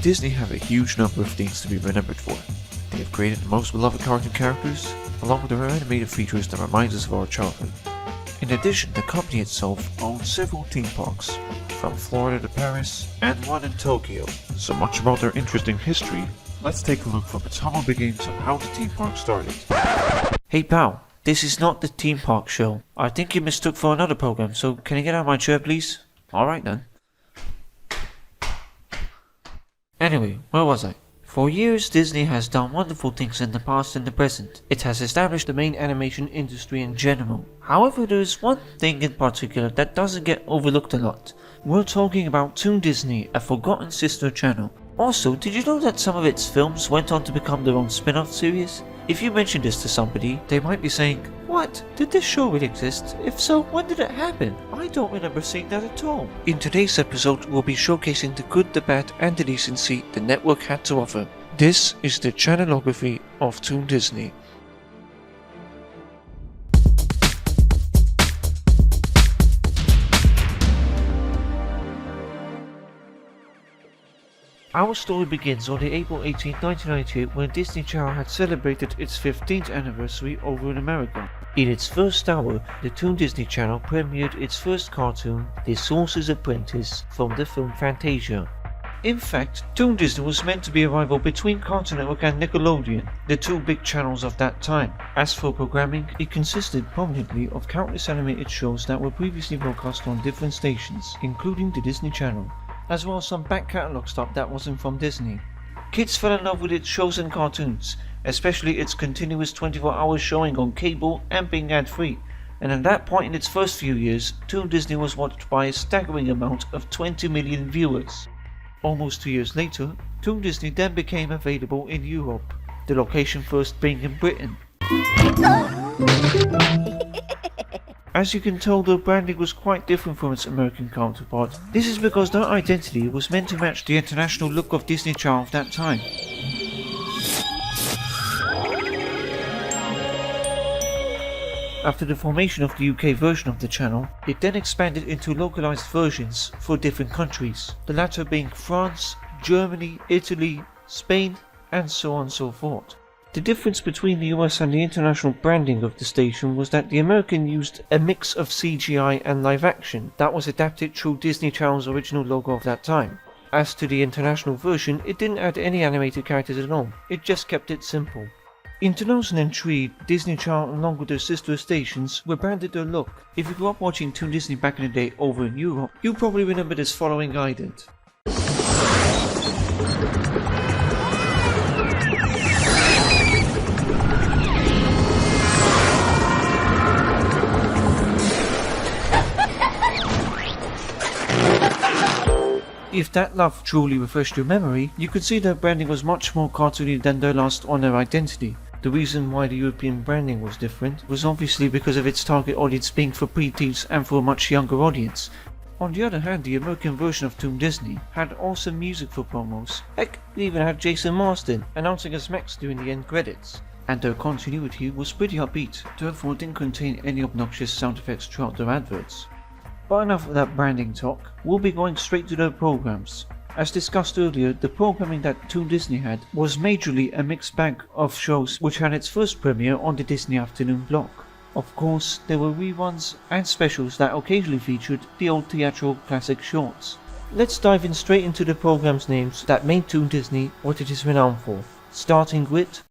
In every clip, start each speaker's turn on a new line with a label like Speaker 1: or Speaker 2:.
Speaker 1: Disney have a huge number of things to be remembered for. They have created the most beloved cartoon characters, along with their animated features that remind us of our childhood. In addition, the company itself owns several theme parks, from Florida to Paris, and one in Tokyo. So much about their interesting history, let's take a look from its humble beginnings of how the theme park started.
Speaker 2: Hey pal, this is not the theme park show. I think you mistook for another program, so can I get out of my chair please?
Speaker 1: Alright then.
Speaker 2: Anyway, where was I? For years, Disney has done wonderful things in the past and the present. It has established the main animation industry in general. However, there is one thing in particular that doesn't get overlooked a lot. We're talking about Toon Disney, a forgotten sister channel. Also, did you know that some of its films went on to become their own spin-off series? If you mention this to somebody, they might be saying, "What? Did this show really exist? If so, when did it happen? I don't remember seeing that at all." In today's episode, we'll be showcasing the good, the bad, and the decency the network had to offer. This is the Channelography of Toon Disney. Our story begins on April 18, 1998 when Disney Channel had celebrated its 15th anniversary over in America. In its first hour, the Toon Disney Channel premiered its first cartoon, The Sorcerer's Apprentice, from the film Fantasia. In fact, Toon Disney was meant to be a rival between Cartoon Network and Nickelodeon, the two big channels of that time. As for programming, it consisted prominently of countless animated shows that were previously broadcast on different stations, including the Disney Channel, as well as some back catalogue stuff that wasn't from Disney. Kids fell in love with its shows and cartoons, especially its continuous 24-hour showing on cable and being ad-free, and at that point in its first few years, Toon Disney was watched by a staggering amount of 20 million viewers. Almost 2 years later, Toon Disney then became available in Europe, the location first being in Britain. As you can tell, their branding was quite different from its American counterpart. This is because their identity was meant to match the international look of Disney Channel of that time. After the formation of the UK version of the channel, it then expanded into localized versions for different countries, the latter being France, Germany, Italy, Spain, and so on and so forth. The difference between the US and the international branding of the station was that the American used a mix of CGI and live action that was adapted through Disney Channel's original logo of that time. As to the international version, it didn't add any animated characters at all, it just kept it simple. In 2003, Disney Channel along with their sister stations rebranded their look. If you grew up watching Toon Disney back in the day over in Europe, you probably remember this following ident. If that laugh truly refreshed your memory, you could see their branding was much more cartoony than their last on their identity. The reason why the European branding was different was obviously because of its target audience being for pre-teens and for a much younger audience. On the other hand, the American version of Toon Disney had awesome music for promos. Heck, it even had Jason Marsden announcing as Max during the end credits. And their continuity was pretty upbeat, therefore it didn't contain any obnoxious sound effects throughout their adverts. But enough of that branding talk, we'll be going straight to their programs. As discussed earlier, the programming that Toon Disney had was majorly a mixed bag of shows which had its first premiere on the Disney Afternoon block. Of course, there were reruns and specials that occasionally featured the old theatrical classic shorts. Let's dive in straight into the programs' names that made Toon Disney what it is renowned for, starting with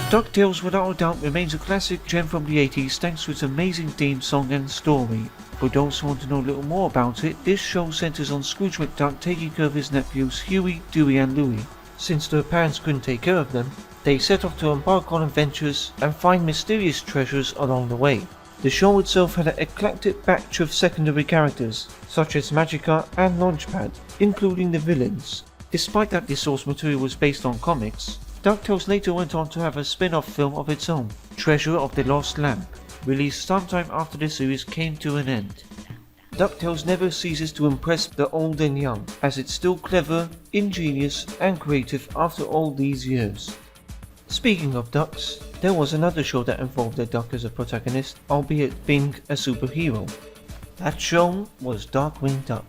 Speaker 2: DuckTales without a doubt remains a classic gem from the 80s thanks to its amazing theme song and story. For those who want to know a little more about it, this show centers on Scrooge McDuck taking care of his nephews Huey, Dewey and Louie. Since their parents couldn't take care of them, they set off to embark on adventures and find mysterious treasures along the way. The show itself had an eclectic batch of secondary characters, such as Magica and Launchpad, including the villains. Despite that the source material was based on comics, DuckTales later went on to have a spin-off film of its own, Treasure of the Lost Lamp, released sometime after the series came to an end. DuckTales never ceases to impress the old and young, as it's still clever, ingenious and creative after all these years. Speaking of ducks, there was another show that involved a duck as a protagonist, albeit being a superhero. That show was Darkwing Duck.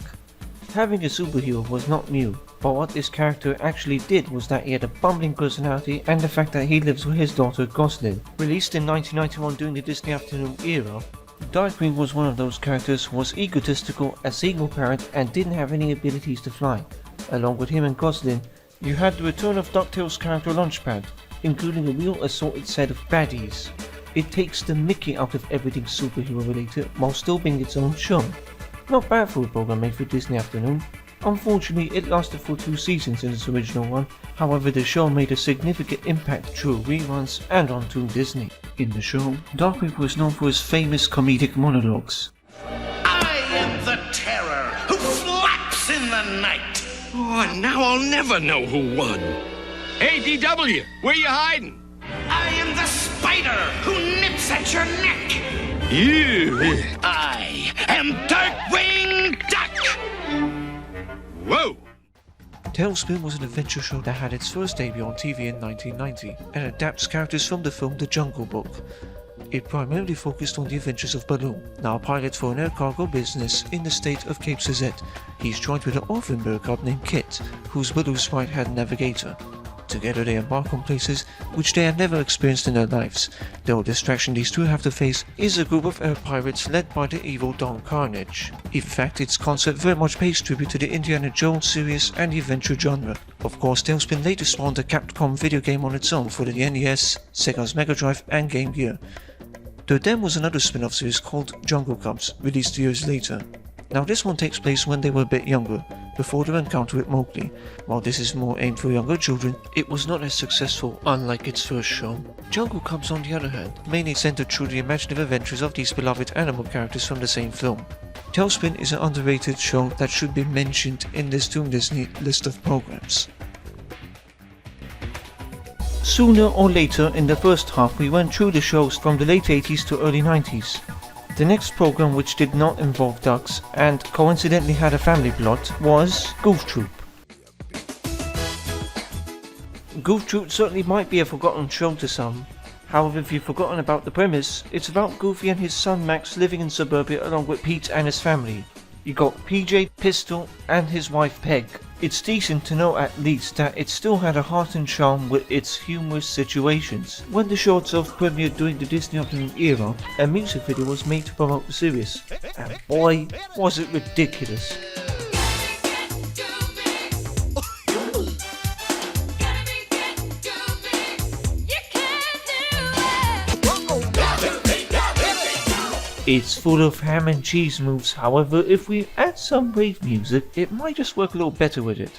Speaker 2: Having a superhero was not new. but what this character actually did was that he had a bumbling personality and the fact that he lives with his daughter Goslin. Released in 1991 during the Disney Afternoon era, Darkwing was one of those characters who was egotistical, a single parent, and didn't have any abilities to fly. Along with him and Goslin, you had the return of DuckTales character Launchpad, including a real assorted set of baddies. It takes the mickey out of everything superhero related while still being its own show. Not bad for a program made for Disney Afternoon. Unfortunately, it lasted for 2 seasons in its original one. However, the show made a significant impact through reruns and on Toon Disney. In the show, Darkwing was known for his famous comedic monologues.
Speaker 3: I am the terror who flaps in the night.
Speaker 4: Oh, now I'll never know who won. Hey, DW, where you hiding?
Speaker 3: I am the spider who nips at your neck.
Speaker 4: You.
Speaker 3: I am Darkwing Duck.
Speaker 4: Whoa.
Speaker 1: Talespin was an adventure show that had its first debut on TV in 1990 and adapts characters from the film The Jungle Book. It primarily focused on the adventures of Baloo, now a pilot for an air cargo business in the state of Cape Suzette. He's joined with an orphan bear cub named Kit, who's Baloo's right-hand navigator. Together they embark on places which they have never experienced in their lives. The only distraction these two have to face is a group of air pirates led by the evil Don Carnage. In fact, its concept very much pays tribute to the Indiana Jones series and the adventure genre. Of course, Talespin later spawned a Capcom video game on its own for the NES, Sega's Mega Drive and Game Gear. There then was another spin-off series called Jungle Cubs, released years later. Now this one takes place when they were a bit younger, before their encounter with Mowgli. While this is more aimed for younger children, it was not as successful, unlike its first show. Jungle Cubs, on the other hand, mainly centered through the imaginative adventures of these beloved animal characters from the same film. Talespin is an underrated show that should be mentioned in this Toon Disney list of programs.
Speaker 2: Sooner or later in the first half we went through the shows from the late 80s to early 90s. The next program which did not involve ducks and coincidentally had a family plot was Goof Troop. Goof Troop certainly might be a forgotten show to some. However, if you've forgotten about the premise, it's about Goofy and his son Max living in suburbia along with Pete and his family. You got PJ, Pistol and his wife Peg. It's decent to know at least that it still had a heart and charm with its humorous situations. When the show itself premiered during the Disney Afternoon era, a music video was made to promote the series. And boy, was it ridiculous. It's full of ham and cheese moves, however, if we add some brave music, it might just work a little better with it.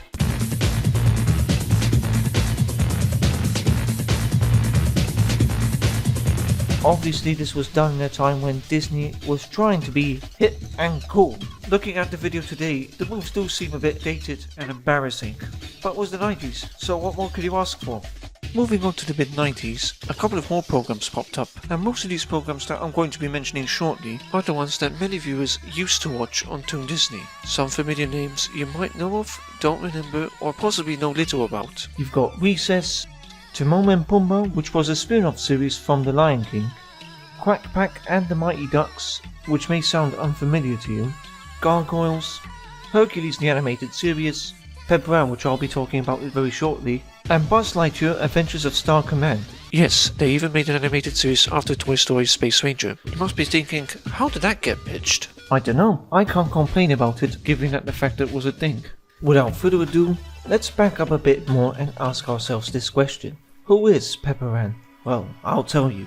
Speaker 2: Obviously this was done in a time when Disney was trying to be hip and cool. Looking at the video today, the moves do seem a bit dated and embarrassing. But it was the 90s, so what more could you ask for?
Speaker 1: Moving on to the mid-90s, a couple of more programs popped up, and most of these programs that I'm going to be mentioning shortly are the ones that many viewers used to watch on Toon Disney. Some familiar names you might know of, don't remember, or possibly know little about.
Speaker 2: You've got Recess, Timon and Pumbaa, which was a spin-off series from The Lion King, Quack Pack and the Mighty Ducks, which may sound unfamiliar to you, Gargoyles, Hercules the Animated Series, Pepper Ann, which I'll be talking about very shortly, and Buzz Lightyear Adventures of Star Command.
Speaker 1: Yes, they even made an animated series after Toy Story Space Ranger. You must be thinking, how did that get pitched?
Speaker 2: I don't know, I can't complain about it, given that the fact that it was a thing. Without further ado, let's back up a bit more and ask ourselves this question. Who is Pepper Ann? Well, I'll tell you.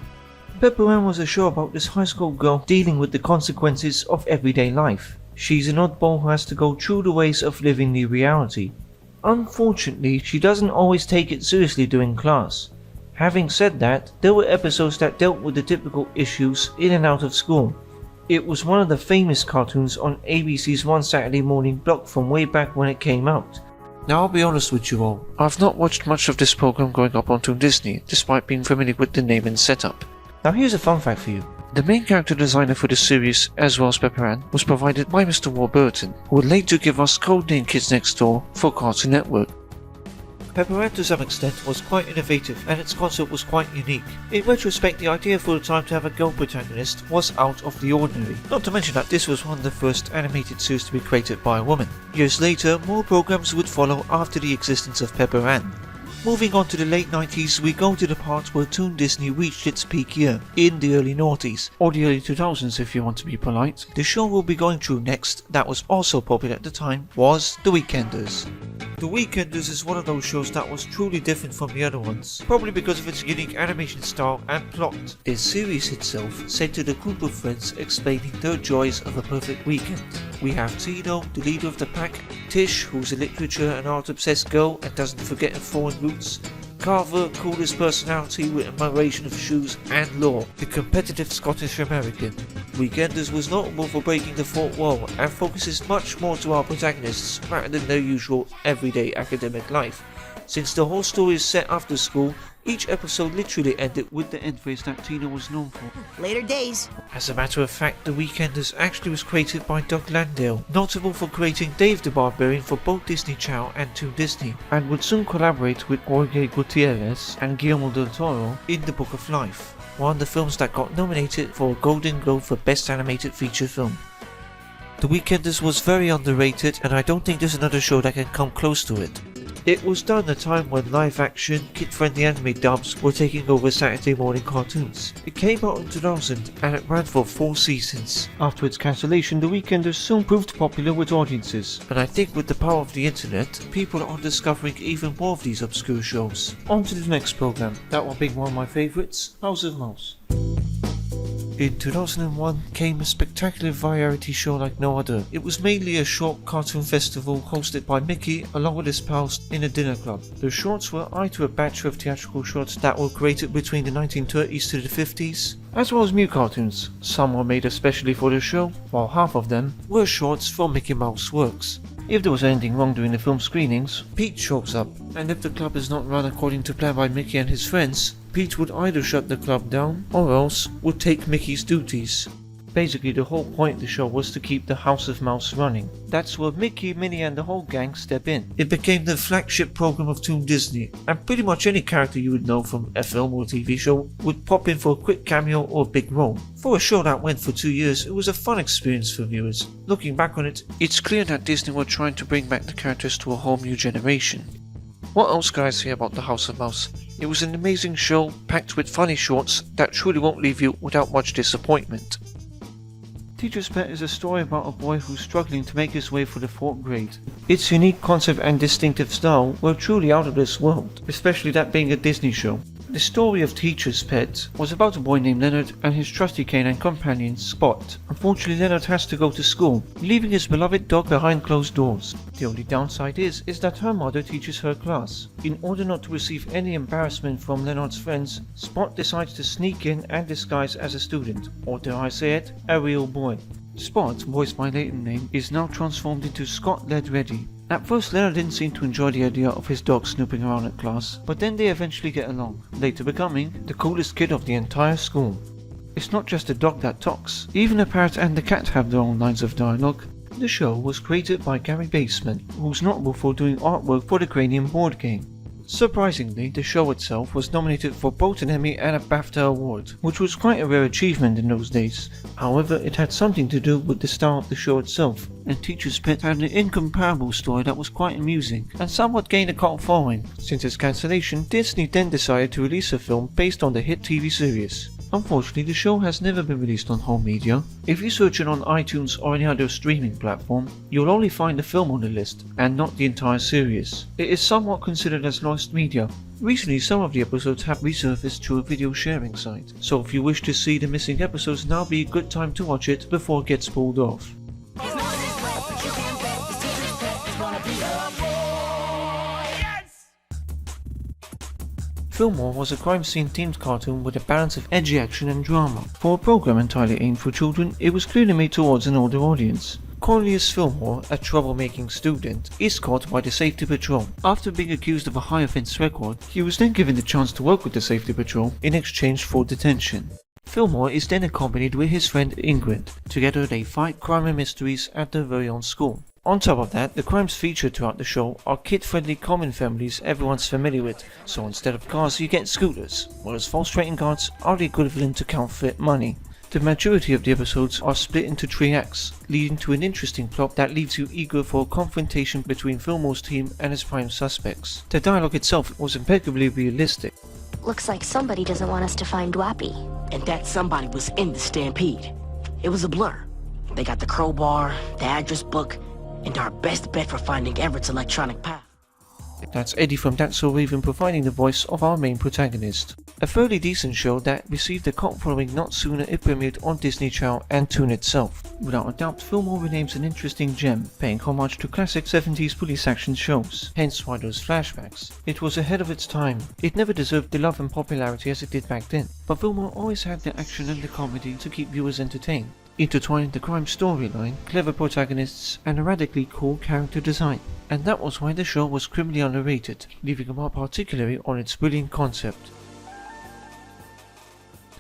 Speaker 2: Pepper Ann was a show about this high school girl dealing with the consequences of everyday life. She's an oddball who has to go through the ways of living the reality. Unfortunately, she doesn't always take it seriously during class. Having said that, there were episodes that dealt with the typical issues in and out of school. It was one of the famous cartoons on ABC's One Saturday Morning block from way back when it came out.
Speaker 1: Now I'll be honest with you all, I've not watched much of this program growing up on Toon Disney, despite being familiar with the name and setup.
Speaker 2: Now here's a fun fact for you.
Speaker 1: The main character designer for the series, as well as Pepper Ann, was provided by Mr. Warburton, who would later give us Codename Kids Next Door for Cartoon Network.
Speaker 2: Pepper Ann to some extent was quite innovative and its concept was quite unique. In retrospect, the idea for the time to have a girl protagonist was out of the ordinary, not to mention that this was one of the first animated series to be created by a woman. Years later, more programs would follow after the existence of Pepper Ann. Moving on to the late 90s, we go to the part where Toon Disney reached its peak year, in the early noughties, or the early 2000s if you want to be polite. The show we'll be going through next, that was also popular at the time, was The Weekenders. The Weekenders is one of those shows that was truly different from the other ones, probably because of its unique animation style and plot. This series itself centered a group of friends explaining their joys of a perfect weekend. We have Tino, the leader of the pack, Tish, who's a literature and art obsessed girl and doesn't forget her foreign roots, Carver, coolest personality with admiration of shoes and law, the competitive Scottish American. Weekenders was notable for breaking the fourth wall and focuses much more to our protagonists rather than their usual everyday academic life. Since the whole story is set after school, each episode literally ended with the end phrase that Tina was known for.
Speaker 5: Later days.
Speaker 2: As a matter of fact, The Weekenders actually was created by Doug Landale, notable for creating Dave the Barbarian for both Disney Channel and Toon Disney, and would soon collaborate with Jorge Gutierrez and Guillermo del Toro in The Book of Life, one of the films that got nominated for a Golden Globe for Best Animated Feature Film. The Weekenders was very underrated, and I don't think there's another show that can come close to it. It was done at a time when live-action, kid-friendly anime dubs were taking over Saturday morning cartoons. It came out in 2000 and it ran for 4 seasons. After its cancellation, The Weekenders soon proved popular with audiences, and I think with the power of the internet, people are discovering even more of these obscure shows. On to the next program, that will be one of my favourites, House of Mouse. In 2001 came a spectacular variety show like no other. It was mainly a short cartoon festival hosted by Mickey along with his pals in a dinner club. The shorts were either a batch of theatrical shorts that were created between the 1930s to the 50s, as well as new cartoons. Some were made especially for the show, while half of them were shorts from Mickey Mouse works. If there was anything wrong during the film screenings, Pete shows up, and if the club is not run according to plan by Mickey and his friends, Pete would either shut the club down or else would take Mickey's duties. Basically, the whole point of the show was to keep the House of Mouse running. That's where Mickey, Minnie and the whole gang step in. It became the flagship program of Toon Disney, and pretty much any character you would know from a film or TV show would pop in for a quick cameo or big role. For a show that went for 2 years, it was a fun experience for viewers. Looking back on it, it's clear that Disney were trying to bring back the characters to a whole new generation. What else can I say about the House of Mouse? It was an amazing show, packed with funny shorts that truly won't leave you without much disappointment. Teacher's Pet is a story about a boy who's struggling to make his way through the 4th grade. Its unique concept and distinctive style were truly out of this world, especially that being a Disney show. The story of Teacher's Pet was about a boy named Leonard and his trusty canine companion Spot. Unfortunately, Leonard has to go to school, leaving his beloved dog behind closed doors. The only downside is that her mother teaches her class. In order not to receive any embarrassment from Leonard's friends, Spot decides to sneak in and disguise as a student, or dare I say it, a real boy. Spot, voiced by Leighton name, is now transformed into Scott Ledreddy. At first, Leonard didn't seem to enjoy the idea of his dog snooping around at class, but then they eventually get along, later becoming the coolest kid of the entire school. It's not just the dog that talks, even the parrot and the cat have their own lines of dialogue. The show was created by Gary Baseman, who's notable for doing artwork for the Cranium board game. Surprisingly, the show itself was nominated for both an Emmy and a BAFTA award, which was quite a rare achievement in those days. However, it had something to do with the style of the show itself, and Teacher's Pet had an incomparable story that was quite amusing, and somewhat gained a cult following. Since its cancellation, Disney then decided to release a film based on the hit TV series. Unfortunately, the show has never been released on home media. If you search it on iTunes or any other streaming platform, you'll only find the film on the list, and not the entire series. It is somewhat considered as lost media. Recently, some of the episodes have resurfaced to a video sharing site, so if you wish to see the missing episodes, now be a good time to watch it before it gets pulled off. Fillmore was a crime scene themed cartoon with a balance of edgy action and drama. For a program entirely aimed for children, it was clearly made towards an older audience. Cornelius Fillmore, a troublemaking student, is caught by the Safety Patrol. After being accused of a high offense record, he was then given the chance to work with the Safety Patrol in exchange for detention. Fillmore is then accompanied with his friend Ingrid. Together they fight crime and mysteries at their very own school. On top of that, the crimes featured throughout the show are kid-friendly common families everyone's familiar with, so instead of cars you get scooters, whereas false trading cards are the equivalent to counterfeit money. The majority of the episodes are split into 3 acts, leading to an interesting plot that leaves you eager for a confrontation between Fillmore's team and his prime suspects. The dialogue itself was impeccably realistic.
Speaker 5: Looks like somebody doesn't want us to find Dwappy.
Speaker 6: And that somebody was in the stampede. It was a blur. They got the crowbar, the address book, and our best bet for finding Everett's electronic path.
Speaker 2: That's Eddie from That's So Raven providing the voice of our main protagonist. A fairly decent show that received a cult following not sooner it premiered on Disney Channel and Toon itself. Without a doubt, Fillmore remains an interesting gem, paying homage to classic 70s police action shows, hence why those flashbacks. It was ahead of its time. It never deserved the love and popularity as it did back then, but Fillmore always had the action and the comedy to keep viewers entertained, intertwining the crime storyline, clever protagonists, and a radically cool character design. And that was why the show was criminally underrated, leaving a mark particularly on its brilliant concept.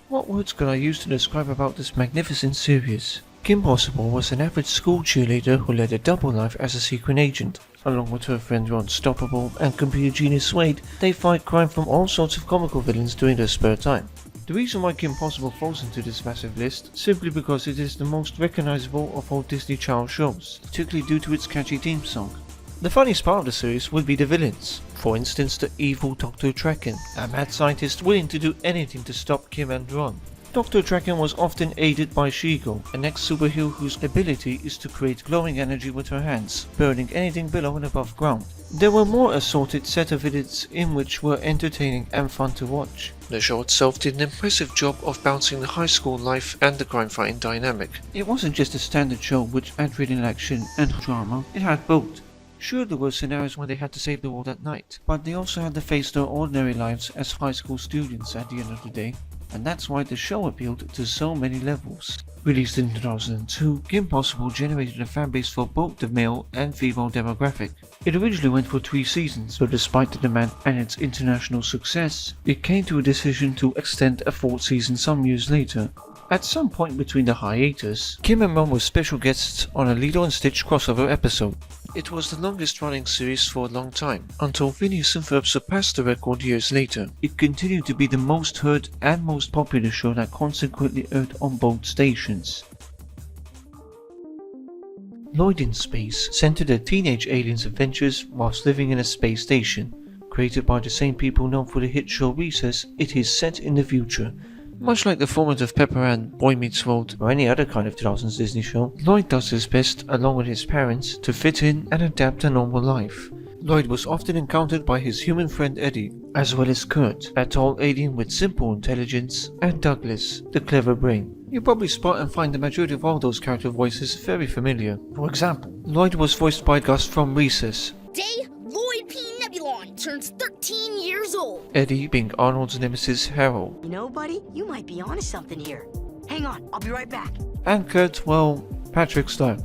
Speaker 2: What words could I use to describe about this magnificent series? Kim Possible was an average school cheerleader who led a double life as a secret agent. Along with her friend Ron Stoppable and computer genius Wade, they fight crime from all sorts of comical villains during their spare time. The reason why Kim Possible falls into this massive list simply because it is the most recognizable of all Disney Channel shows, particularly due to its catchy theme song. The funniest part of the series would be the villains. For instance, the evil Dr. Traken, a mad scientist willing to do anything to stop Kim and Ron. Dr. Traken was often aided by She-Go, an ex-superhero whose ability is to create glowing energy with her hands, burning anything below and above ground. There were more assorted set of villains in which were entertaining and fun to watch.
Speaker 1: The show itself did an impressive job of balancing the high school life and the crime fighting dynamic.
Speaker 2: It wasn't just a standard show which had real action and drama, it had both. Sure, there were scenarios where they had to save the world at night, but they also had to face their ordinary lives as high school students at the end of the day, and that's why the show appealed to so many levels. Released in 2002, Kim Possible generated a fanbase for both the male and female demographic. It originally went for 3 seasons, but despite the demand and its international success, it came to a decision to extend a 4th season some years later. At some point between the hiatus, Kim and Ron were special guests on a Lilo and Stitch crossover episode. It was the longest running series for a long time, until Phineas and Ferb surpassed the record years later. It continued to be the most heard and most popular show that consequently aired on both stations. Lloyd in Space centered a teenage alien's adventures whilst living in a space station. Created by the same people known for the hit show Recess, it is set in the future. Much like the formative Pepper Ann, Boy Meets World, or any other kind of 2000s Disney show, Lloyd does his best, along with his parents, to fit in and adapt a normal life. Lloyd was often encountered by his human friend Eddie, as well as Kurt, a tall alien with simple intelligence, and Douglas, the clever brain. You'll probably spot and find the majority of all those character voices very familiar. For example, Lloyd was voiced by Gus from Recess.
Speaker 7: Day, Lloyd P. Nebulon turns 13 years old.
Speaker 2: Eddie being Arnold's nemesis Harold.
Speaker 6: You know, buddy, you might be onto something here. Hang on, I'll be right back.
Speaker 2: And Kurt, well, Patrick Star.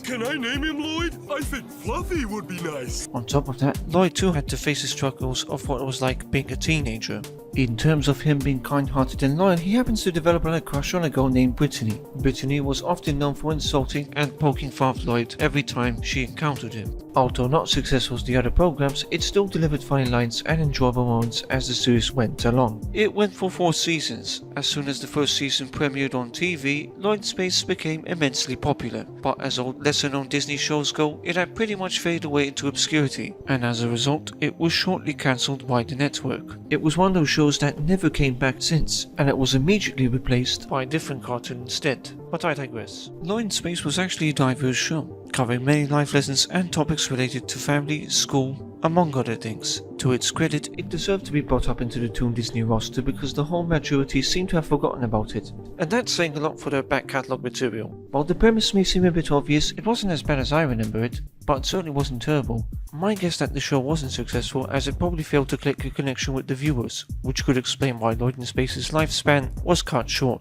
Speaker 8: Can I name him Lloyd? I think Fluffy would be nice.
Speaker 2: On top of that, Lloyd too had to face the struggles of what it was like being a teenager. In terms of him being kind-hearted and loyal, he happens to develop a crush on a girl named Brittany. Brittany was often known for insulting and poking fun at Lloyd every time she encountered him. Although not successful as the other programs, it still delivered funny lines and enjoyable moments as the series went along. It went for 4 seasons. As soon as the first season premiered on TV, Lloyd Space became immensely popular, but as old lesser-known Disney shows go, it had pretty much faded away into obscurity, and as a result, it was shortly cancelled by the network. It was one of those shows that never came back since, and it was immediately replaced by a different cartoon instead. But I digress. Lloyd in Space was actually a diverse show, covering many life lessons and topics related to family, school, among other things. To its credit, it deserved to be brought up into the Toon Disney roster because the whole majority seemed to have forgotten about it, and that's saying a lot for their back catalogue material. While the premise may seem a bit obvious, it wasn't as bad as I remember it, but it certainly wasn't terrible. My guess that the show wasn't successful as it probably failed to click a connection with the viewers, which could explain why Lloyd in Space's lifespan was cut short.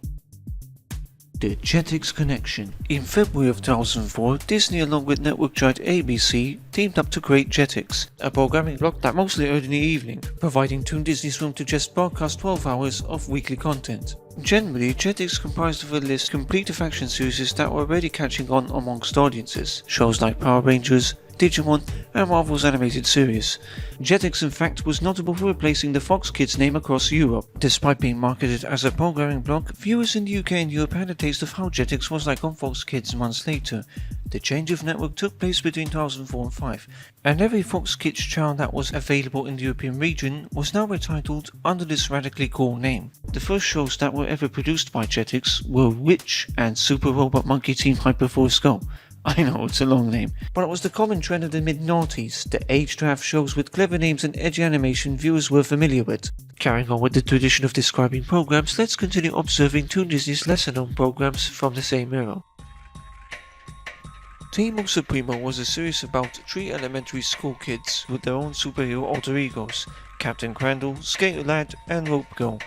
Speaker 2: The Jetix Connection. In February of 2004, Disney along with network giant ABC teamed up to create Jetix, a programming block that mostly aired in the evening, providing Toon Disney's room to just broadcast 12 hours of weekly content. Generally, Jetix comprised of a list complete of action series that were already catching on amongst audiences, shows like Power Rangers, Digimon, and Marvel's animated series. Jetix in fact was notable for replacing the Fox Kids name across Europe. Despite being marketed as a programming block, viewers in the UK and Europe had a taste of how Jetix was like on Fox Kids months later. The change of network took place between 2004 and 2005, and every Fox Kids channel that was available in the European region was now retitled under this radically cool name. The first shows that were ever produced by Jetix were Witch and Super Robot Monkey Team Hyperforce Go. I know, it's a long name, but it was the common trend of the mid-noughties, the age to have shows with clever names and edgy animation viewers were familiar with. Carrying on with the tradition of describing programs, let's continue observing Toon Disney's lesser-known programs from the same era. Teamo Supremo was a series about 3 elementary school kids with their own superhero alter egos, Captain Crandall, Skater Lad, and Rope Girl.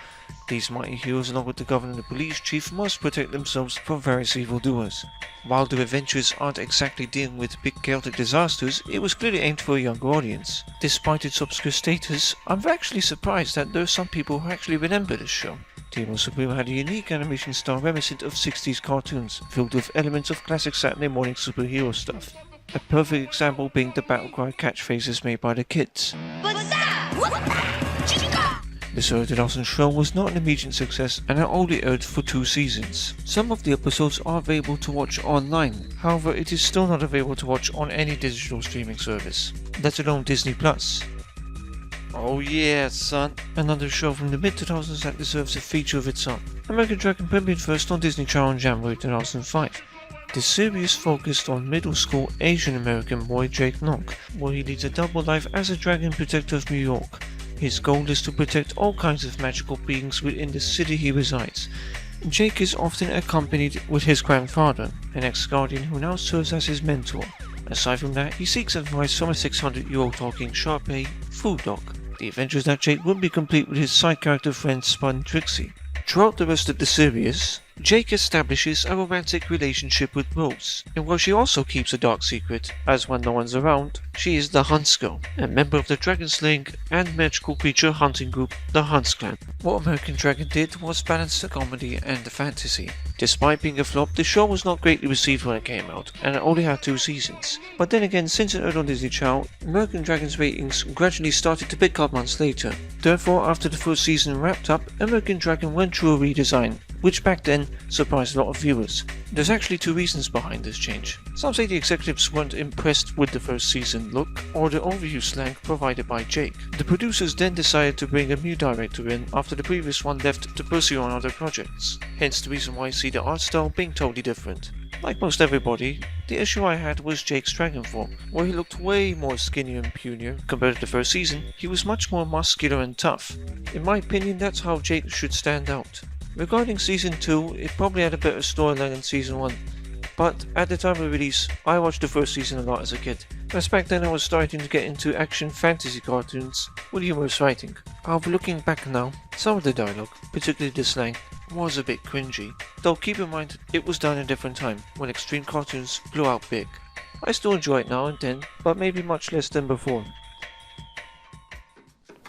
Speaker 2: These mighty heroes, along with the governor and the police chief, must protect themselves from various evildoers. While their adventures aren't exactly dealing with big chaotic disasters, it was clearly aimed for a younger audience. Despite its obscure status, I'm actually surprised that there are some people who actually remember this show. Teamo Supremo had a unique animation style reminiscent of 60s cartoons, filled with elements of classic Saturday morning superhero stuff. A perfect example being the battle cry catchphrases made by the kids. This early 2000 show was not an immediate success and it only aired for 2 seasons. Some of the episodes are available to watch online, however it is still not available to watch on any digital streaming service, let alone Disney+. Oh yeah, son. Another show from the mid-2000s that deserves a feature of its own. American Dragon premiered first on Disney Channel in January 2005. The series focused on middle school Asian American boy Jake Nog, where he leads a double life as a dragon protector of New York. His goal is to protect all kinds of magical beings within the city he resides. Jake is often accompanied with his grandfather, an ex-guardian who now serves as his mentor. Aside from that, he seeks advice from a 600-year-old talking Shar-Pei food dog. The adventures that Jake would be complete with his side character friend Spud and Trixie. Throughout the rest of the series, Jake establishes a romantic relationship with Rose, and while she also keeps a dark secret, as when no one's around, she is the Hunts Girl, a member of the dragon slaying and magical creature hunting group, the Hunts Clan. What American Dragon did was balance the comedy and the fantasy. Despite being a flop, the show was not greatly received when it came out, and it only had 2 seasons. But then again, since it aired on Disney Channel, American Dragon's ratings gradually started to pick up months later. Therefore, after the first season wrapped up, American Dragon went through a redesign, which back then surprised a lot of viewers. There's actually 2 reasons behind this change. Some say the executives weren't impressed with the first season look, or the overview slang provided by Jake. The producers then decided to bring a new director in after the previous one left to pursue on other projects. Hence the reason why you see the art style being totally different. Like most everybody, the issue I had was Jake's dragon form, where he looked way more skinny and punier. Compared to the first season, he was much more muscular and tough. In my opinion, that's how Jake should stand out. Regarding Season 2, it probably had a better storyline than Season 1, but at the time of release, I watched the first season a lot as a kid, as back then I was starting to get into action fantasy cartoons with humorous writing. However, looking back now, some of the dialogue, particularly the slang, was a bit cringy, though keep in mind it was done in a different time, when extreme cartoons blew out big. I still enjoy it now and then, but maybe much less than before.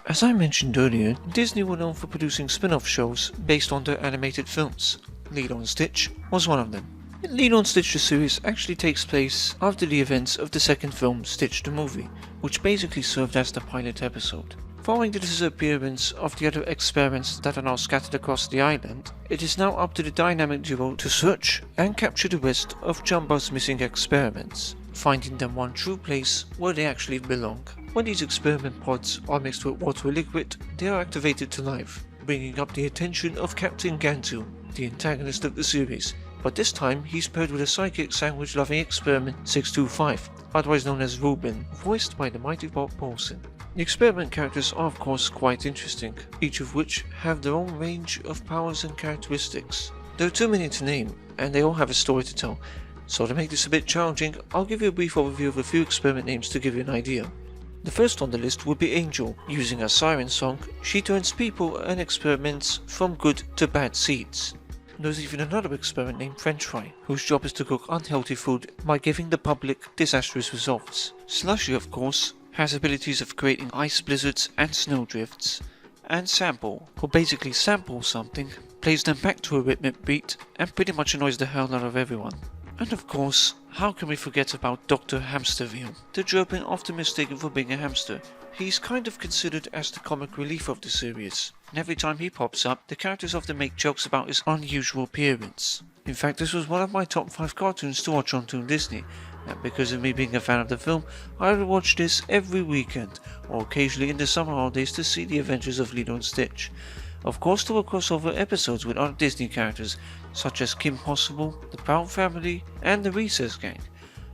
Speaker 2: As I mentioned earlier, Disney were known for producing spin-off shows based on their animated films. Lilo and Stitch was one of them. Lilo and Stitch the series actually takes place after the events of the second film, Stitch the Movie, which basically served as the pilot episode. Following the disappearance of the other experiments that are now scattered across the island, it is now up to the dynamic duo to search and capture the rest of Jumba's missing experiments, finding them one true place where they actually belong. When these experiment pods are mixed with water or liquid, they are activated to life, bringing up the attention of Captain Gantu, the antagonist of the series, but this time he's paired with a psychic sandwich-loving experiment 625, otherwise known as Reuben, voiced by the mighty Bob Paulson. The experiment characters are of course quite interesting, each of which have their own range of powers and characteristics. There are too many to name, and they all have a story to tell, so to make this a bit challenging, I'll give you a brief overview of a few experiment names to give you an idea. The first on the list would be Angel. Using her siren song, she turns people and experiments from good to bad seeds. There's even another experiment named French Fry, whose job is to cook unhealthy food by giving the public disastrous results. Slushy, of course, has abilities of creating ice blizzards and snowdrifts. And Sample, who basically samples something, plays them back to a rhythmic beat, and pretty much annoys the hell out of everyone. And of course, how can we forget about Dr. Hamsterville, the German often mistaken for being a hamster. He's kind of considered as the comic relief of the series, and every time he pops up, the characters often make jokes about his unusual appearance. In fact, this was one of my top 5 cartoons to watch on Toon Disney, and because of me being a fan of the film, I would watch this every weekend, or occasionally in the summer holidays to see the adventures of Lilo and Stitch. Of course, there were crossover episodes with other Disney characters, such as Kim Possible, the Proud Family, and the Recess Gang.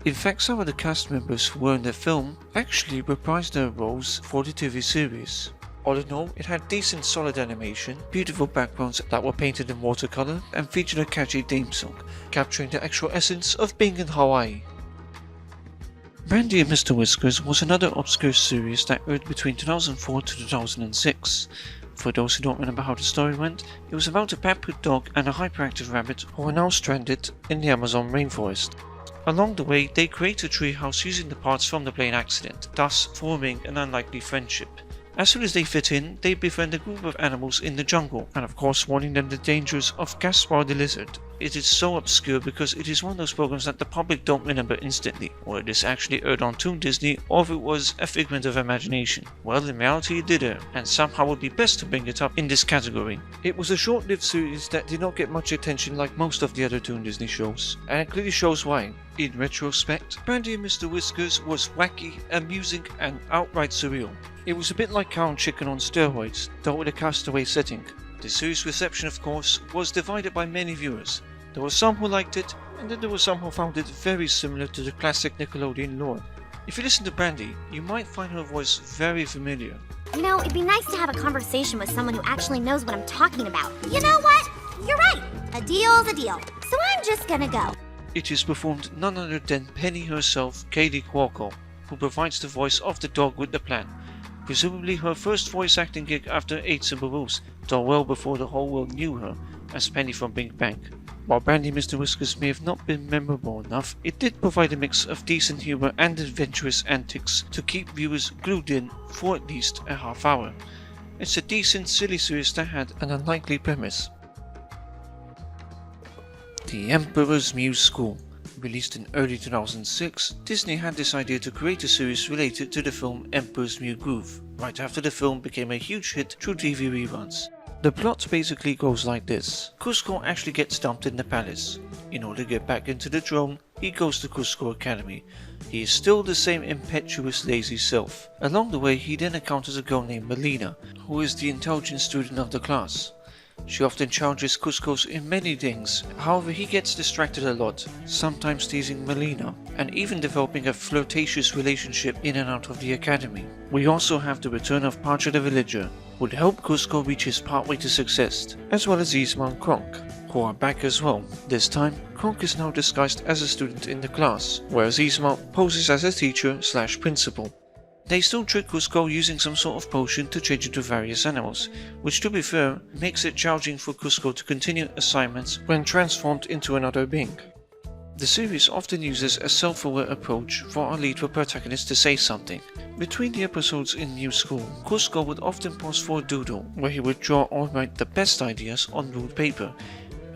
Speaker 2: In fact, some of the cast members who were in the film actually reprised their roles for the TV series. All in all, it had decent solid animation, beautiful backgrounds that were painted in watercolor, and featured a catchy theme song, capturing the actual essence of being in Hawaii. Brandy and Mr. Whiskers was another obscure series that aired between 2004 to 2006. For those who don't remember how the story went, it was about a pampered dog and a hyperactive rabbit who are now stranded in the Amazon rainforest. Along the way, they create a treehouse using the parts from the plane accident, thus forming an unlikely friendship. As soon as they fit in, they befriend a group of animals in the jungle, and of course warning them the dangers of Gaspar the Lizard. It is so obscure because it is one of those programs that the public don't remember instantly, or it is actually aired on Toon Disney, or if it was a figment of imagination. Well, in reality it did air, and somehow it would be best to bring it up in this category. It was a short-lived series that did not get much attention like most of the other Toon Disney shows, and it clearly shows why. In retrospect, Brandy and Mr. Whiskers was wacky, amusing, and outright surreal. It was a bit like Cow and Chicken on steroids, though with a castaway setting. The series' reception, of course, was divided by many viewers. There were some who liked it, and then there were some who found it very similar to the classic Nickelodeon lore. If you listen to Brandy, you might find her voice very familiar.
Speaker 9: You know, it'd be nice to have a conversation with someone who actually knows what I'm talking about. You know what? You're right. A deal's a deal. So I'm just gonna go.
Speaker 2: It is performed none other than Penny herself, Katie Cuoco, who provides the voice of the dog with the plan. Presumably her first voice acting gig after 8 Simple Rules, though well before the whole world knew her as Penny from Big Bang. While Brandy and Mr. Whiskers may have not been memorable enough, it did provide a mix of decent humor and adventurous antics to keep viewers glued in for at least a half hour. It's a decent, silly series that had an unlikely premise. The Emperor's Muse School. Released in early 2006, Disney had this idea to create a series related to the film Emperor's New Groove, right after the film became a huge hit through TV reruns. The plot basically goes like this. Kuzco actually gets dumped in the palace. In order to get back into the throne, he goes to Kuzco Academy. He is still the same impetuous, lazy self. Along the way, he then encounters a girl named Melina, who is the intelligent student of the class. She often challenges Kuzco in many things, however he gets distracted a lot, sometimes teasing Melina, and even developing a flirtatious relationship in and out of the academy. We also have the return of Pacha the Villager, who would help Kuzco reach his pathway to success, as well as Yzma and Kronk, who are back as well. This time, Kronk is now disguised as a student in the class, whereas Yzma poses as a teacher/principal. They still trick Kuzco using some sort of potion to change into various animals, which to be fair, makes it challenging for Kuzco to continue assignments when transformed into another being. The series often uses a self-aware approach for our lead protagonist to say something. Between the episodes in New School, Kuzco would often pause for a doodle, where he would draw or write the best ideas on ruled paper,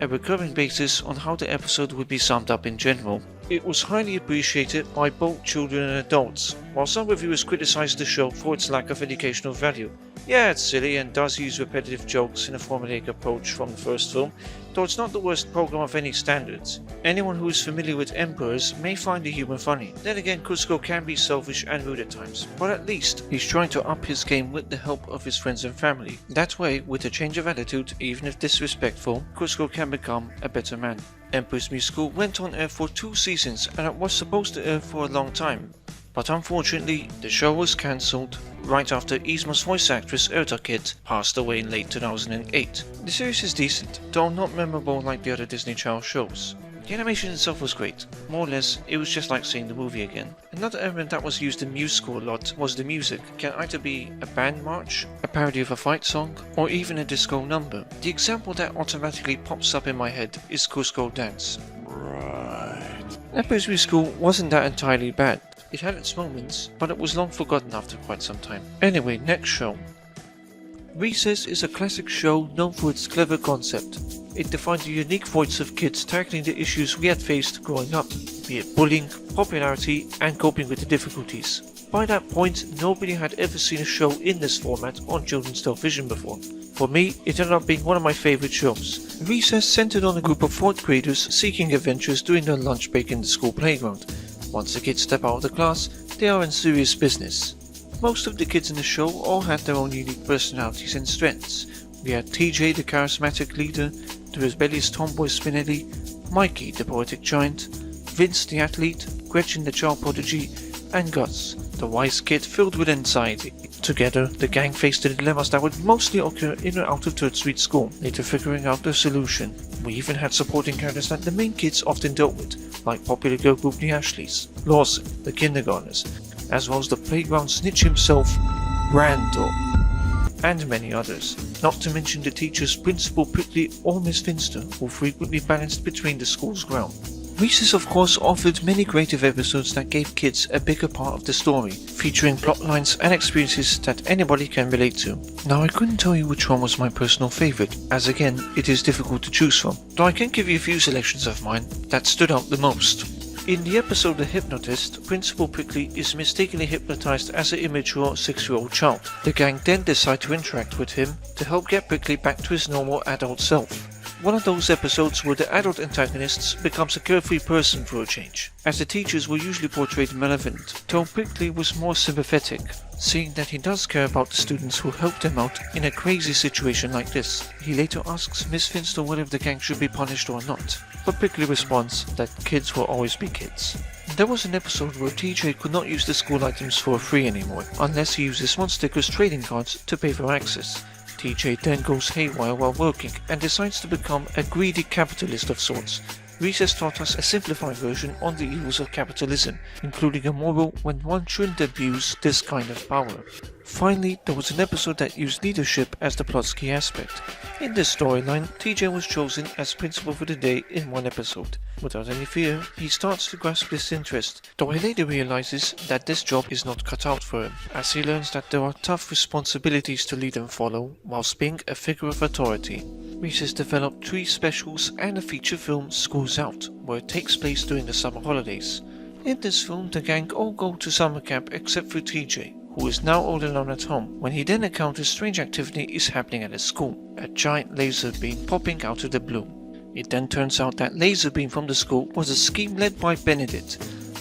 Speaker 2: a recurring basis on how the episode would be summed up in general. It was highly appreciated by both children and adults, while some reviewers criticized the show for its lack of educational value. Yeah, it's silly and does use repetitive jokes in a formulaic approach from the first film, though it's not the worst program of any standards. Anyone who is familiar with Emperors may find the humor funny. Then again, Kuzco can be selfish and rude at times, but at least he's trying to up his game with the help of his friends and family. That way, with a change of attitude, even if disrespectful, Kuzco can become a better man. Emperor's Muse School went on air for 2 seasons and it was supposed to air for a long time. But unfortunately, the show was cancelled right after Yzma's voice actress Erta Kid passed away in late 2008. The series is decent, though not memorable like the other Disney Channel shows. The animation itself was great. More or less, it was just like seeing the movie again. Another element that was used in musical a lot was the music. It can either be a band march, a parody of a fight song, or even a disco number. The example that automatically pops up in my head is Cusco Dance.
Speaker 8: Right.
Speaker 2: Nepo's School wasn't that entirely bad. It had its moments, but it was long forgotten after quite some time. Anyway, next show. Recess is a classic show known for its clever concept. It defined the unique voice of kids tackling the issues we had faced growing up, be it bullying, popularity, and coping with the difficulties. By that point, nobody had ever seen a show in this format on children's television before. For me, it ended up being one of my favorite shows. Recess centered on a group of 4th graders seeking adventures during their lunch break in the school playground. Once the kids step out of the class, they are in serious business. Most of the kids in the show all had their own unique personalities and strengths. We had TJ, the charismatic leader, the rebellious tomboy Spinelli, Mikey, the poetic giant, Vince, the athlete, Gretchen, the child prodigy, and Gus, the wise kid filled with anxiety. Together, the gang faced the dilemmas that would mostly occur in or out of 3rd Street School, later figuring out their solution. We even had supporting characters that the main kids often dealt with, like popular girl group the Ashleys, Lawson, the kindergartners, as well as the playground snitch himself, Randall, and many others, not to mention the teachers Principal Prickly or Miss Finster, who frequently balanced between the school's ground. Recess of course offered many creative episodes that gave kids a bigger part of the story, featuring plot lines and experiences that anybody can relate to. Now I couldn't tell you which one was my personal favourite, as again it is difficult to choose from, though I can give you a few selections of mine that stood out the most. In the episode The Hypnotist, Principal Prickly is mistakenly hypnotized as an immature 6-year-old child. The gang then decide to interact with him to help get Prickly back to his normal adult self. One of those episodes where the adult antagonist becomes a carefree person for a change, as the teachers were usually portrayed malevolent, though Prickly was more sympathetic, seeing that he does care about the students who helped him out in a crazy situation like this. He later asks Miss Finster whether the gang should be punished or not, but Prickly responds that kids will always be kids. There was an episode where TJ could not use the school items for free anymore, unless he uses Sticker's trading cards to pay for access. TJ then goes haywire while working and decides to become a greedy capitalist of sorts. Recess taught us a simplified version on the evils of capitalism, including a moral when one shouldn't abuse this kind of power. Finally, there was an episode that used leadership as the plot's key aspect. In this storyline, TJ was chosen as principal for the day in one episode. Without any fear, he starts to grasp this interest, though he later realizes that this job is not cut out for him, as he learns that there are tough responsibilities to lead and follow, whilst being a figure of authority. Recess developed 3 specials and a feature film, School's Out, where it takes place during the summer holidays. In this film, the gang all go to summer camp except for TJ, who is now all alone at home, when he then encounters strange activity is happening at his school, a giant laser beam popping out of the blue. It then turns out that laser beam from the school was a scheme led by Benedict.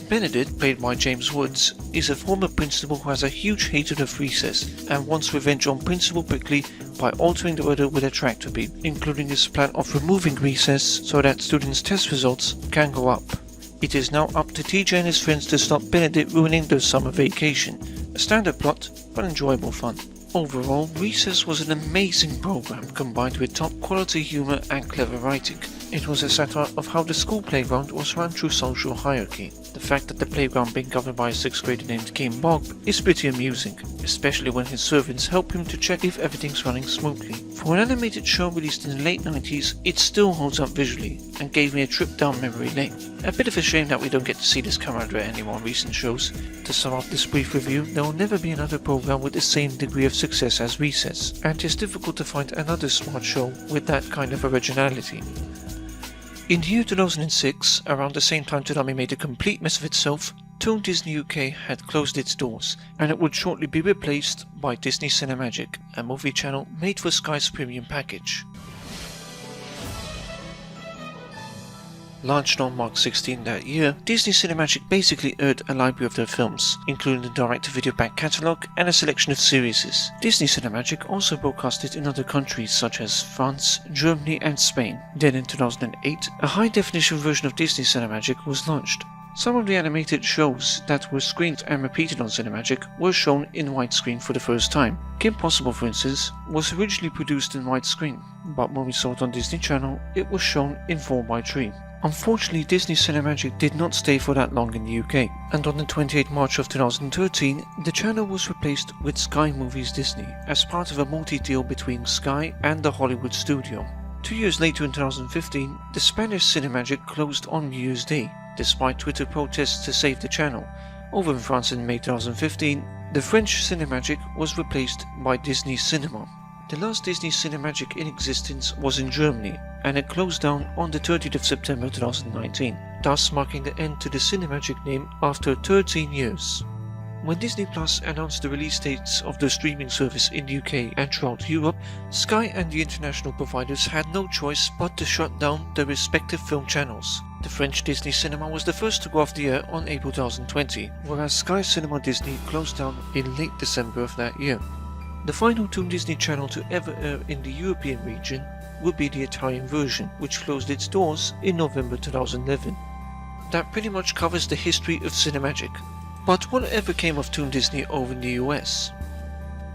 Speaker 2: Benedict, played by James Woods, is a former principal who has a huge hatred of Recess and wants revenge on Principal Prickly by altering the weather with a tractor beam, including his plan of removing Recess so that students' test results can go up. It is now up to TJ and his friends to stop Benedict ruining their summer vacation. A standard plot, but enjoyable fun. Overall, Recess was an amazing program combined with top quality humor and clever writing. It was a satire of how the school playground was run through social hierarchy. The fact that the playground being governed by a 6th grader named Kim Bob is pretty amusing, especially when his servants help him to check if everything's running smoothly. For an animated show released in the late 90s, it still holds up visually and gave me a trip down memory lane. A bit of a shame that we don't get to see this camaraderie anymore in recent shows. To sum up this brief review, there will never be another program with the same degree of success as Recess, and it's difficult to find another smart show with that kind of originality. In the year 2006, around the same time Toonami made a complete mess of itself, Toon Disney UK had closed its doors, and it would shortly be replaced by Disney Cinemagic, a movie channel made for Sky's premium package. Launched on March 16 that year, Disney Cinemagic basically aired a library of their films, including the direct-to-video back catalogue and a selection of series. Disney Cinemagic also broadcasted in other countries such as France, Germany and Spain. Then in 2008, a high-definition version of Disney Cinemagic was launched. Some of the animated shows that were screened and repeated on Cinemagic were shown in widescreen for the first time. Kim Possible, for instance, was originally produced in widescreen, but when we saw it on Disney Channel, it was shown in 4:3. Unfortunately, Disney Cinemagic did not stay for that long in the UK, and on the 28th March of 2013, the channel was replaced with Sky Movies Disney as part of a multi-deal between Sky and the Hollywood studio. 2 years later in 2015, the Spanish Cinemagic closed on New Year's Day, despite Twitter protests to save the channel. Over in France in May 2015, the French Cinemagic was replaced by Disney Cinema. The last Disney Cinemagic in existence was in Germany, and it closed down on the 30th of September 2019, thus marking the end to the Cinemagic name after 13 years. When Disney Plus announced the release dates of the streaming service in the UK and throughout Europe, Sky and the international providers had no choice but to shut down their respective film channels. The French Disney Cinema was the first to go off the air on April 2020, whereas Sky Cinema Disney closed down in late December of that year. The final Toon Disney channel to ever air in the European region would be the Italian version, which closed its doors in November 2011. That pretty much covers the history of Cinemagic. But whatever came of Toon Disney over in the US?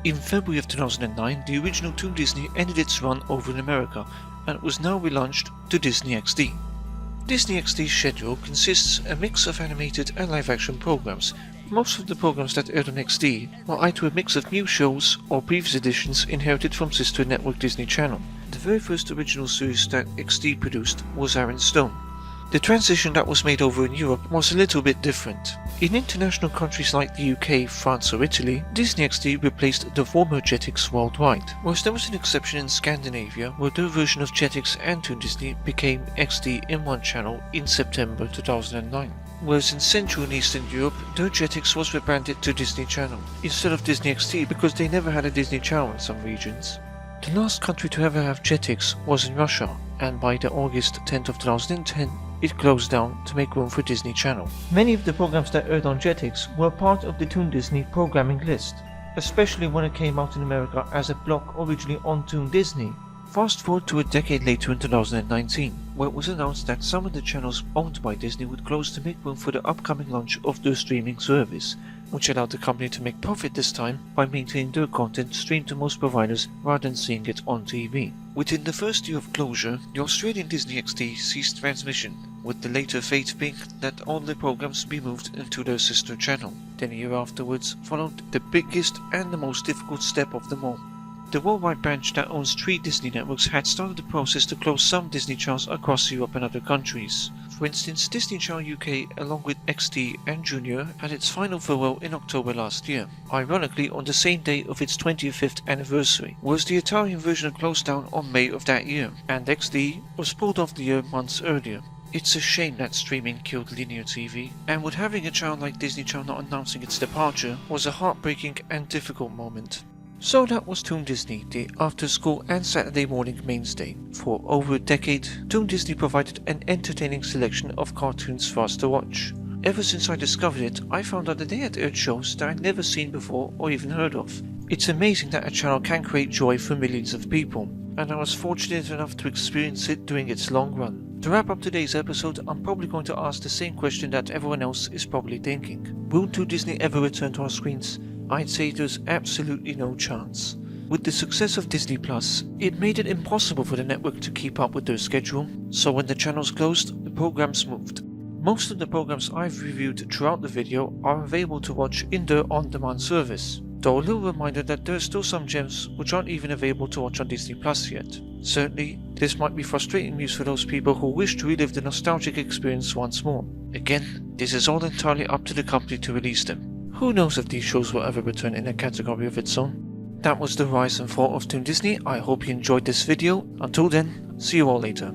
Speaker 2: In February of 2009, the original Toon Disney ended its run over in America and was now relaunched to Disney XD. Disney XD's schedule consists a mix of animated and live-action programs. Most of the programs that aired on XD were either a mix of new shows or previous editions inherited from sister network Disney Channel. The very first original series that XD produced was Aaron Stone. The transition that was made over in Europe was a little bit different. In international countries like the UK, France or Italy, Disney XD replaced the former Jetix worldwide, whereas there was an exception in Scandinavia where their version of Jetix and Toon Disney became XD in one channel in September 2009. Whereas in Central and Eastern Europe, their Jetix was rebranded to Disney Channel instead of Disney XD because they never had a Disney Channel in some regions. The last country to ever have Jetix was in Russia, and by the August 10th of 2010, it closed down to make room for Disney Channel. Many of the programs that aired on Jetix were part of the Toon Disney programming list, especially when it came out in America as a block originally on Toon Disney. Fast forward to a decade later in 2019, where it was announced that some of the channels owned by Disney would close to make room for the upcoming launch of their streaming service, which allowed the company to make profit this time by maintaining their content streamed to most providers rather than seeing it on TV. Within the first year of closure, the Australian Disney XD ceased transmission, with the later fate being that all the programs be moved into their sister channel. Then a year afterwards followed the biggest and the most difficult step of them all. The worldwide branch that owns 3 Disney networks had started the process to close some Disney channels across Europe and other countries. For instance, Disney Channel UK along with XD and Junior had its final farewell in October last year, ironically on the same day of its 25th anniversary, whereas the Italian version closed down on May of that year, and XD was pulled off the air months earlier. It's a shame that streaming killed linear TV, and with having a channel like Disney Channel not announcing its departure was a heartbreaking and difficult moment. So that was Toon Disney, the after-school and Saturday morning mainstay. For over a decade, Toon Disney provided an entertaining selection of cartoons for us to watch. Ever since I discovered it, I found out that they had aired shows that I'd never seen before or even heard of. It's amazing that a channel can create joy for millions of people, and I was fortunate enough to experience it during its long run. To wrap up today's episode, I'm probably going to ask the same question that everyone else is probably thinking. Will Toon Disney ever return to our screens? I'd say there's absolutely no chance. With the success of Disney Plus, it made it impossible for the network to keep up with their schedule, so when the channels closed, the programs moved. Most of the programs I've reviewed throughout the video are available to watch in their on-demand service, though a little reminder that there are still some gems which aren't even available to watch on Disney Plus yet. Certainly, this might be frustrating news for those people who wish to relive the nostalgic experience once more. Again, this is all entirely up to the company to release them. Who knows if these shows will ever return in a category of its own? That was the rise and fall of Toon Disney. I hope you enjoyed this video. Until then, see you all later.